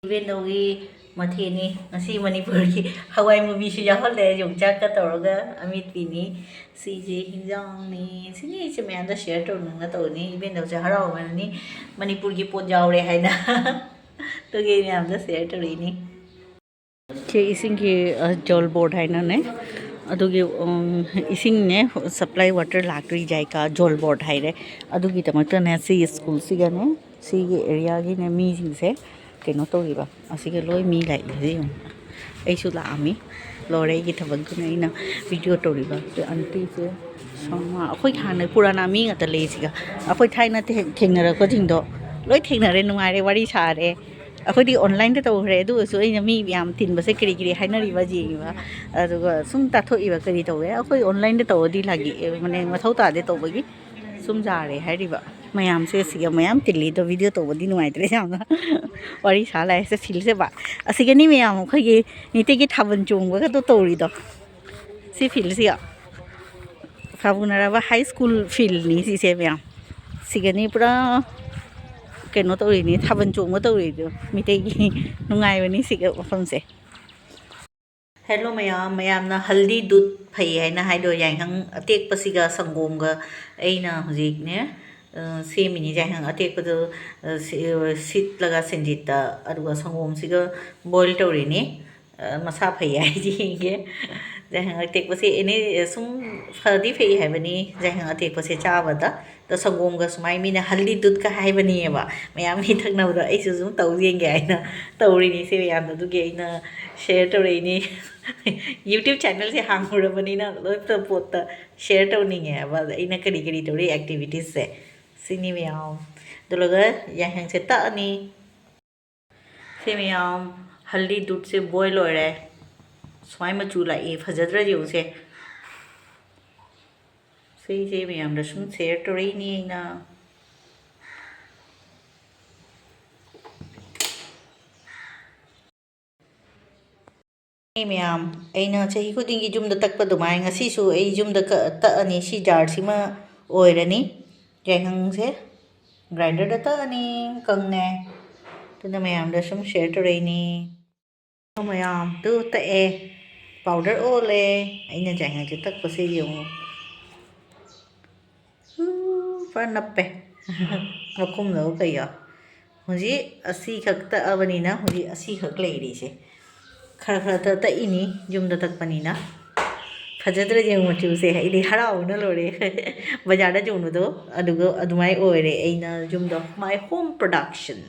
Even though we Mathini, Nasi Manipuri, Hawaii movie, she holiday, young Jaka Toroga, Amit Pini, CJ Hinjong, Sini, Amanda share to Natoni, even though Zahara Mani, Manipuri put Jaure Haina to give me the share to Rini. Chasing a jol board Haina, Adugi ising supply water lackery jaika, jol board hide, Adugi Tamata Nasi school cigane, see area in a meeting say. Keno to iba asige loi mi lai de ai su la mi lore gi thabak du nei na video to riba te anti se sama akhoi thana purana mi ngata le siga akhoi thaina te thengna ko jing do loi thengna re nungai re wari sa re akhoi di online te to re du so ai mi yam tin ba se kri kri haina riba ji ba adu ga sum ta tho iba kri to we akhoi online te to di lagi mane mathau ta de to ba gi sum ja re hai riba mayam se siga mayam tilli to video to bodi nuai tre jamna wari sala se fil se ba asiga ni mayam khagi nite gi thaban chung ba to tori do si fil sia khabunara ba high school fil ni si se mayam siga ni pura keno tori ni thaban chung ba tori do mite gi nungai ba ni siga pham se Hello mayam na haldi dud phai hai na hai do yaighang atek pasiga sangom ga aina hojik ne semini yaighang atek padu sit laga sendita aduga sangom siga boil tori ni masa phai hai ji ge yaighang atek pasi ene sum phadi phai hai bani yaighang atek pasi cha bada to sangom ga sumai mina haldi dud ka hai bani ba mayam ni thakna ba ai su zum tau jeng ge aina tori ni se yam du ge aina share tori ni YouTube channel se hang ho bani na loi to pot ta share to ni nge ba aina kari kari tori activities se sini mayam dologa yaighang se ta ni se mayam haldi dud se boil ho re swai ma chu lai e phajadra ju se se mayam da sum share tori ni na mayam aina chahi khuding gi jum da tak pa dumai ngasi su ai jum da ta ani si jar sima oirani yaighang se grinder da ta ani kang ne tuna mayam da sum share to ni mayam tu ta e powder ole aina yaighang che tak pa se yong pa nappe makum lo kaya hoji asi khak ta abani na hoji asi khak lai ri se khara khara ta ini jum da tak pani na phajadra je mo chu se hai di harau na lore bazar da jonu do adugo adumai oire aina jum do my home production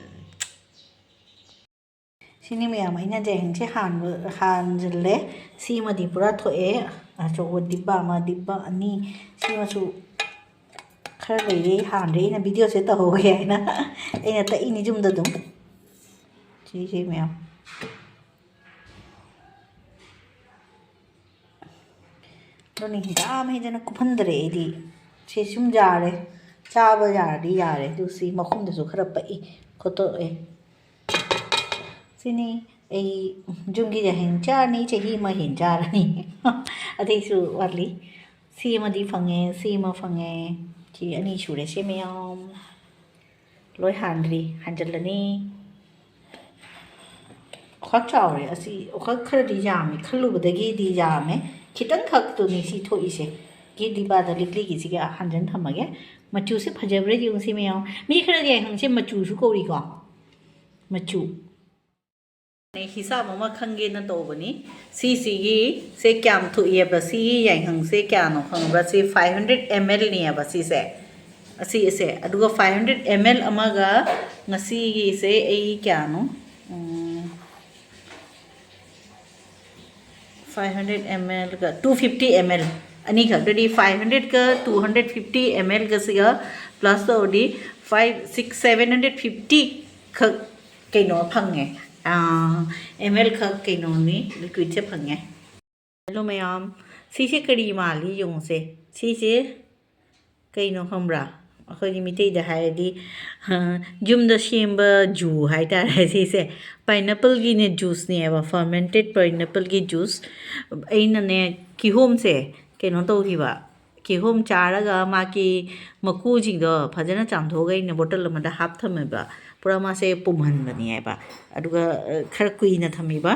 sini mayam aina je hang che han jle si ma di pura tho e a cho dibba ma dibba ani si ma chu khara le re han re na video se ta ho ga aina aina ta ini jum da dum chi mayam Doni hida me jana kupandre di se sum jare chaba jari yare du si makhum da su khara pai khoto e sini ei jungi ja hin cha ni chahi ma hin cha ni adhi su warli si ma di phange si ma phange chi ani shure se meyam loi handri hanjalani khot chawre asi khot khara di jami khalu badagi di jame खितंग खक तो निसी थोई से गे दिबा the likely gi siga hanjan thamage machu se phajabre jung si meyaw mi khara ye hang se machu su ko ri ko machu ne hisa mama khange na to bani si gi se kyam thu ye ba si ye hang se kya no khang ba si 500 ml ni ya ba si se asi se aduga 500 ml amaga ngasi gi se ai kya no 500 ml ka 250 ml ani ka di 500 ka 250 ml ka siga plus to di 5 6 750 ka kaino phange ml ka kaino ni liquid se phange hello mayam si se kari mali yong se si se kaino khambra akhoi mi te da hai di jum da shemba ju hai ta si se pineapple gi ne juice ne ba fermented pineapple gi juice aina ne ki home se keno to hi ba ki home chara ga ma ki maku jing do phajana cham tho ga ina bottle ma da hap tham ba ꯄꯨꯔꯥ ꯃꯥꯁꯦ ꯄꯨꯝꯍꯟꯕꯅꯦꯕ ꯑꯗꯨꯒ ꯈꯔ ꯀꯨꯏꯅ ꯊꯝꯃꯤꯕ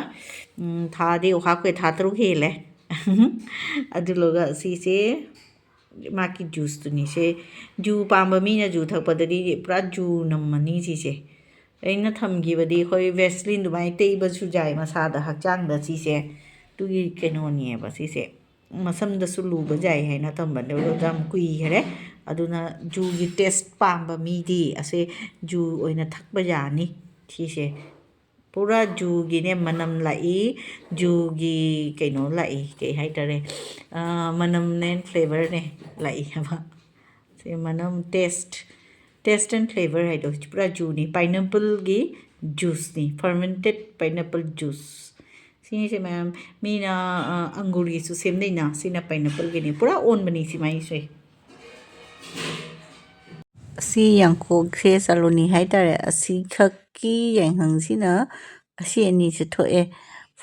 ꯊꯥꯗꯤ ꯑꯣꯍꯥꯛꯄꯩ ꯊꯥ 6 ꯍꯦꯜꯂꯦ ꯑꯗꯨꯒ ꯁꯤꯁꯦ ꯃꯥꯒꯤ ꯖꯨꯁꯇꯨꯅꯤ ꯁꯦ ꯖꯨ ꯄꯥꯝꯕ ꯃꯤꯅ ꯖꯨ ꯊꯛꯄꯗꯗꯤ ꯄꯨꯔꯥ ꯖꯨ ꯅꯝꯃꯅꯤ ꯁꯤꯁꯦ ꯑꯩꯅ ꯊꯝꯈꯤꯕꯗꯤ ꯑꯩꯈꯣꯏ ꯚꯦꯁꯂꯤꯟ ꯑꯗꯨꯃꯥꯏꯅ ꯇꯩꯕꯁꯨ ꯌꯥꯏ ꯃꯁꯥꯗ ꯍꯛꯆꯥꯡꯗ ꯁꯤꯁꯦ ꯑꯗꯨꯒꯤ ꯀꯩꯅꯣꯅꯦꯕ ꯁꯤꯁꯦ ꯃꯁꯝꯗꯁꯨ ꯂꯨꯕ ꯌꯥꯏ ꯍꯥꯏꯅ ꯊꯝꯕꯅꯦ ꯑꯗꯨꯒ ꯌꯥꯝ ꯀꯨꯏꯈꯔꯦ ꯑꯗꯨꯅ ꯖꯨꯒꯤ ꯇꯦꯁ ꯄꯥꯝꯕ ꯃꯤꯗꯤ ꯑꯁꯦ ꯖꯨ ꯑꯣꯏꯅ ꯊꯛꯄ ꯌꯥꯅꯤ ꯁꯤꯁꯦ ꯄꯨꯔꯥ ꯖꯨꯒꯤꯅꯦ ꯃꯅꯝ ꯂꯥꯛꯏ ꯖꯨꯒꯤ ꯀꯩꯅꯣ ꯂꯥꯛꯏ ꯀꯩ ꯍꯥꯏꯇꯥꯔꯦ ꯃꯅꯝꯅꯦ ꯐ꯭ꯂꯦꯚꯔꯅꯦ ꯂꯥꯛꯏ ꯍꯥꯏꯕ ꯁꯤ ꯃꯅꯝ ꯇꯦꯁꯠ ꯑꯦꯟ ꯐ꯭ꯂꯦꯚꯔ ꯍꯥꯏꯗꯣ ꯄꯨꯔꯥ ꯖꯨꯅꯤ ꯄꯥꯏꯅꯦꯄꯜꯒꯤ ꯖꯨꯁꯅꯤ ꯐꯔꯃꯦꯟꯇꯦꯠ ꯄꯥꯏꯅꯦꯄꯜ ꯖꯨꯁ ꯁꯤꯁꯦ ꯃꯌꯥꯝ ꯃꯤꯅ ꯑꯪꯒꯨꯔꯒꯤꯁꯨ ꯁꯦꯝꯅꯩꯅ ꯁꯤꯅ ꯄꯥꯏꯅꯦꯄꯜꯒꯤꯅꯤ ꯄꯨꯔꯥ ꯑꯣꯟꯕꯅꯤ ꯁꯤꯃꯥꯏꯁꯦ ꯑꯁꯤ ꯌꯥꯡꯀꯣꯛꯁꯦ ꯆꯥꯂꯣꯅꯤ ꯍꯥꯏꯇꯥꯔꯦ ꯑꯁꯤꯈꯛꯀꯤ ꯌꯥꯏꯍꯪꯁꯤꯅ ꯑꯁꯤ ꯑꯅꯤꯁꯦ ꯊꯣꯛꯑꯦ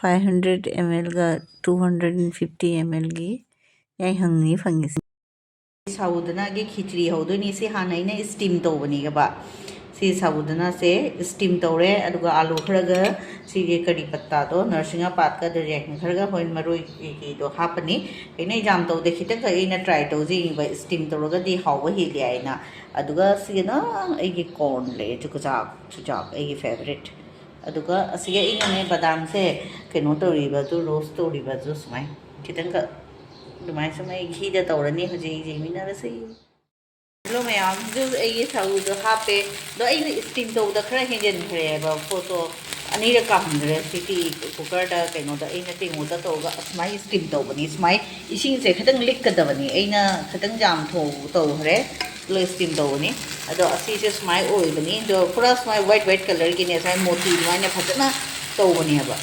500 mlꯒ 250 mlꯒꯤ ꯌꯥꯏꯍꯪꯅꯤ ꯐꯪꯉꯤꯁꯤ sabudana khichdi ꯍꯧꯗꯣꯏꯅꯤ ꯁꯤ ꯍꯥꯟꯅ ꯑꯩꯅ ꯁ꯭ꯇꯤꯝ ꯇꯧꯕꯅꯤꯒꯕ ꯁꯤ sabudanaꯁꯦ ꯁ꯭ꯇꯤꯝ ꯇꯧꯔꯦ ꯑꯗꯨꯒ ꯑꯥꯂꯨ ꯈꯔꯒ ꯁꯤꯒꯤ ꯀꯔꯤ ꯄꯠꯇꯥꯗꯣ ꯅꯔꯁꯤꯡꯍ ꯄꯥꯠꯀ ꯌꯥꯏꯍꯪ ꯈꯔꯒ ꯍꯣꯏ ꯃꯔꯣꯏ ꯀꯩꯀꯩꯗꯣ ꯍꯥꯞꯄꯅꯤ ꯑꯩꯅ ꯌꯥꯝ ꯇꯧꯗꯦ ꯈꯤꯇꯪꯈꯛ ꯑꯩꯅ ꯇ꯭ꯔꯥꯏ ꯇꯧꯖꯩꯕ ꯁ꯭ꯇꯤꯝ ꯇꯧꯔꯒꯗꯤ ꯍꯥꯎꯕ ꯍꯦꯜꯂꯤ ꯍꯥꯏꯅ ꯑꯗꯨꯒ ꯁꯤꯒꯤꯅ ꯑꯩꯒꯤ ꯀꯣꯔꯟ ꯂꯩ ꯆꯨꯖꯥꯛ ꯑꯩꯒꯤ ꯐꯦꯚꯔꯦꯠ ꯑꯗꯨꯒ ꯑꯁꯤꯒ ꯑꯩꯅꯅꯦ ꯕꯗꯥꯝꯁꯦ ꯀꯩꯅꯣ ꯇꯧꯔꯤꯕꯗꯨ ꯔꯣꯁ ꯇꯧꯔꯤꯕꯗꯨ ꯁꯨꯃꯥꯏꯅ ꯈꯤꯇꯪꯈꯛ ꯑꯗꯨꯃꯥꯏꯅ ꯁꯨꯝ ꯑꯩ ꯘꯤꯗ ꯇꯧꯔꯅꯤ ꯍꯧꯖꯤꯛ ꯌꯦꯡꯃꯤꯟꯅꯔꯁꯤ ꯍꯜꯂꯣ ꯃꯌꯥꯝꯁꯨ ꯑꯩꯒꯤ ꯁꯥꯎꯗꯣ ꯍꯥꯞꯄꯦ ꯑꯗꯣ ꯑꯩꯅ ꯁ꯭ꯇꯤꯝ ꯇꯧꯕꯗ ꯈꯔ ꯍꯦꯟꯖꯤꯟꯈ꯭ꯔꯦꯕ ꯄꯣꯠꯇꯣ ꯑꯅꯤꯔꯛ ꯀꯥꯝꯍꯟꯈ꯭ꯔꯦ ꯁꯤꯒꯤ ꯀꯨꯀꯔꯗ ꯀꯩꯅꯣꯗ ꯑꯩꯅ ꯇꯦꯡꯉꯣꯗ ꯇꯧꯔꯒ ꯑꯁꯨꯃꯥꯏꯅ ꯁ꯭ꯇꯤꯝ ꯇꯧꯕꯅꯤ ꯁꯨꯃꯥꯏꯅ ꯏꯁꯤꯡꯁꯦ ꯈꯤꯇꯪ ꯂꯤꯛꯀꯗꯕꯅꯤ ꯑꯩꯅ ꯈꯤꯇꯪ ꯌꯥꯝ ꯇꯧꯈ꯭ꯔꯦ ꯂꯣꯏ ꯁ꯭ꯇꯤꯝ ꯇꯧꯕꯅꯤ ꯑꯗꯣ ꯑꯁꯤꯁꯦ ꯁꯨꯃꯥꯏꯅ ꯑꯣꯏꯕꯅꯤ ꯑꯗꯣ ꯄꯨꯔꯥ ꯁꯨꯃꯥꯏꯅ ꯋꯥꯏꯠ ꯀꯂꯔꯒꯤꯅꯦ ꯁꯨꯃꯥꯏꯅ ꯃꯣꯇꯤ ꯑꯗꯨꯃꯥꯏꯅ ꯐꯖꯅ ꯇꯧꯕꯅꯦꯕ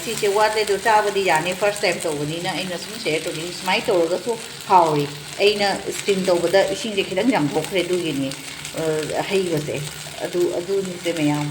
ꯁꯤꯁꯦ ꯋꯥꯠꯂꯦ ꯑꯗꯣ ꯆꯥꯕꯗꯤ ꯌꯥꯅꯤ ꯐꯥꯔꯁ ꯇꯥꯏꯝ ꯇꯧꯕꯅꯤꯅ ꯑꯩꯅ ꯁꯨꯝ ꯁꯦꯌꯔ ꯇꯧꯅꯤꯡꯉꯤ ꯁꯨꯃꯥꯏꯅ ꯇꯧꯔꯒꯁꯨ ꯍꯥꯎꯔꯤ ꯑꯩꯅ ꯁ꯭ꯇꯤꯝ ꯇꯧꯕꯗ ꯏꯁꯤꯡꯁꯦ ꯈꯤꯇꯪ ꯌꯥꯝꯊꯣꯛꯈ꯭ꯔꯦ ꯑꯗꯨꯒꯤꯅꯤ ꯍꯩꯕꯁꯦ ꯑꯗꯨꯅꯤꯁꯦ ꯃꯌꯥꯝ